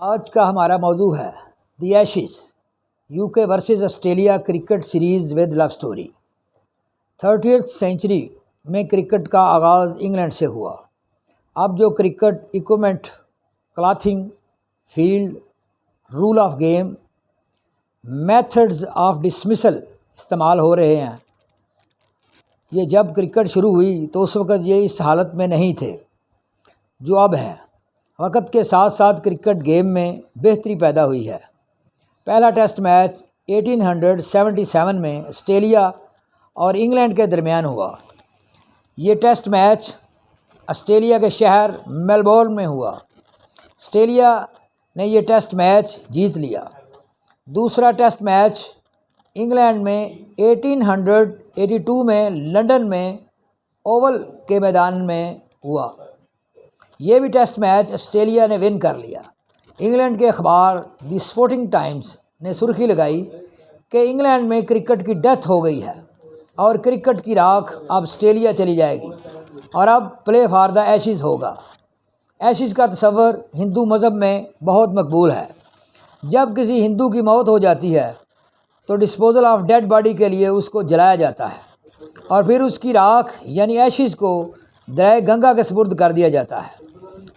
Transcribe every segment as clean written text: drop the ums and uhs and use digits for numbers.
آج کا ہمارا موضوع ہے the Ashes UK versus Australia cricket series with love story. 30th century میں کرکٹ کا آغاز انگلینڈ سے ہوا۔ اب جو cricket equipment, clothing, field, rule of game, methods of dismissal استعمال ہو رہے ہیں، یہ جب کرکٹ شروع ہوئی تو اس وقت یہ اس حالت میں نہیں تھے جو اب ہیں۔ وقت کے ساتھ ساتھ کرکٹ گیم میں بہتری پیدا ہوئی ہے۔ پہلا ٹیسٹ میچ 1877 میں آسٹریلیا اور انگلینڈ کے درمیان ہوا۔ یہ ٹیسٹ میچ آسٹریلیا کے شہر میلبورن میں ہوا۔ آسٹریلیا نے یہ ٹیسٹ میچ جیت لیا۔ دوسرا ٹیسٹ میچ انگلینڈ میں 1882 میں لندن میں اوول کے میدان میں ہوا۔ یہ بھی ٹیسٹ میچ آسٹریلیا نے ون کر لیا۔ انگلینڈ کے اخبار دی سپورٹنگ ٹائمز نے سرخی لگائی کہ انگلینڈ میں کرکٹ کی ڈیتھ ہو گئی ہے اور کرکٹ کی راکھ اب آسٹریلیا چلی جائے گی اور اب پلے فار دا ایشز ہوگا۔ ایشز کا تصور ہندو مذہب میں بہت مقبول ہے۔ جب کسی ہندو کی موت ہو جاتی ہے تو ڈسپوزل آف ڈیڈ باڈی کے لیے اس کو جلایا جاتا ہے اور پھر اس کی راکھ یعنی ایشز کو دریائے گنگا کے سپرد کر دیا جاتا ہے،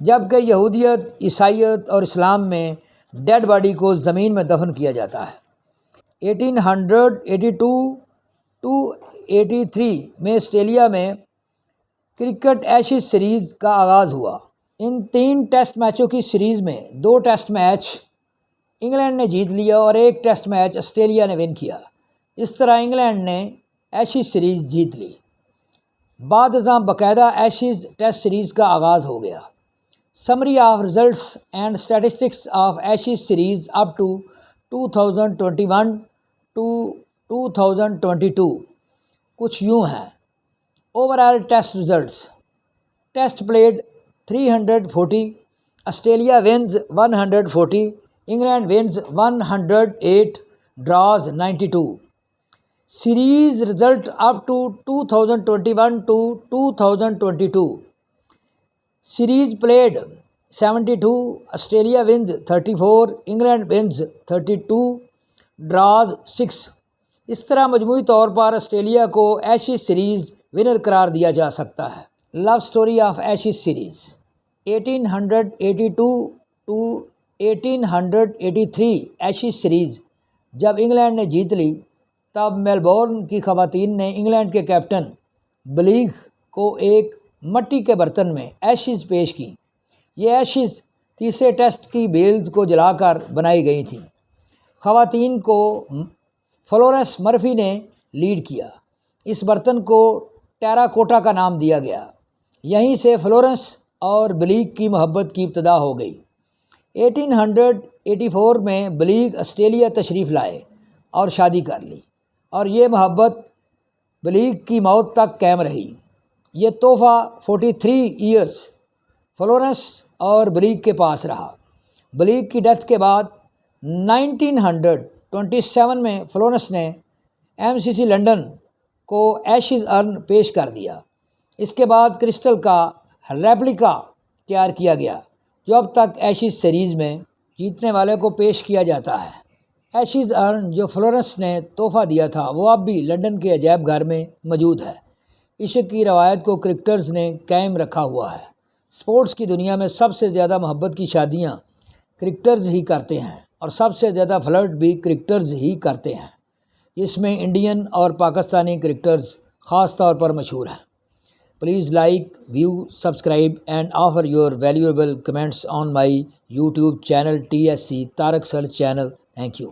جبکہ یہودیت، عیسائیت اور اسلام میں ڈیڈ باڈی کو زمین میں دفن کیا جاتا ہے۔ 1882 to 83 میں آسٹریلیا میں کرکٹ ایشز سیریز کا آغاز ہوا۔ ان 3 ٹیسٹ میچوں کی سیریز میں 2 ٹیسٹ میچ انگلینڈ نے جیت لیا اور 1 ٹیسٹ میچ آسٹریلیا نے ون کیا۔ اس طرح انگلینڈ نے ایشز سیریز جیت لی۔ بعد ازاں باقاعدہ ایشز ٹیسٹ سیریز کا آغاز ہو گیا۔ Summary of results and statistics of Ashes series up to 2021 to 2022 کچھ یوں ہیں۔ Overall test results: test played 340، Australia wins 140، England wins 108، draws 92۔ Series result up to 2021 to 2022: series played 72، Australia wins 34، England wins 32، draws 6۔ اس طرح مجموعی طور پر Australia کو Ashes series winner قرار دیا جا سکتا ہے۔ Love story of Ashes series: 1882 to 1883 Ashes series جب انگلینڈ نے جیت لی تب میلبورن کی خواتین نے انگلینڈ کے کیپٹن بلیغ کو ایک مٹی کے برتن میں ایشز پیش کی۔ یہ ایشز تیسرے ٹیسٹ کی بیلز کو جلا کر بنائی گئی تھیں۔ خواتین کو فلورنس مرفی نے لیڈ کیا۔ اس برتن کو ٹیرا کوٹا کا نام دیا گیا۔ یہیں سے فلورنس اور بلیغ کی محبت کی ابتدا ہو گئی۔ 1884 میں بلیغ آسٹریلیا تشریف لائے اور شادی کر لی اور یہ محبت بلیغ کی موت تک قائم رہی۔ یہ تحفہ 43 ایئرز فلورنس اور بلیغ کے پاس رہا۔ بلیغ کی ڈیتھ کے بعد 1927 میں فلورنس نے MCC لندن کو ایشز ارن پیش کر دیا۔ اس کے بعد کرسٹل کا ریپلیکا تیار کیا گیا جو اب تک ایشز سیریز میں جیتنے والے کو پیش کیا جاتا ہے۔ ایشز ارن جو فلورنس نے تحفہ دیا تھا وہ اب بھی لندن کے عجائب گھر میں موجود ہے۔ عشق کی روایت کو کرکٹرز نے قائم رکھا ہوا ہے۔ سپورٹس کی دنیا میں سب سے زیادہ محبت کی شادیاں کرکٹرز ہی کرتے ہیں اور سب سے زیادہ فلرٹ بھی کرکٹرز ہی کرتے ہیں۔ اس میں انڈین اور پاکستانی کرکٹرز خاص طور پر مشہور ہیں۔ Please like, view, subscribe and offer your valuable comments on my YouTube channel TSC Tariq sir channel. Thank you.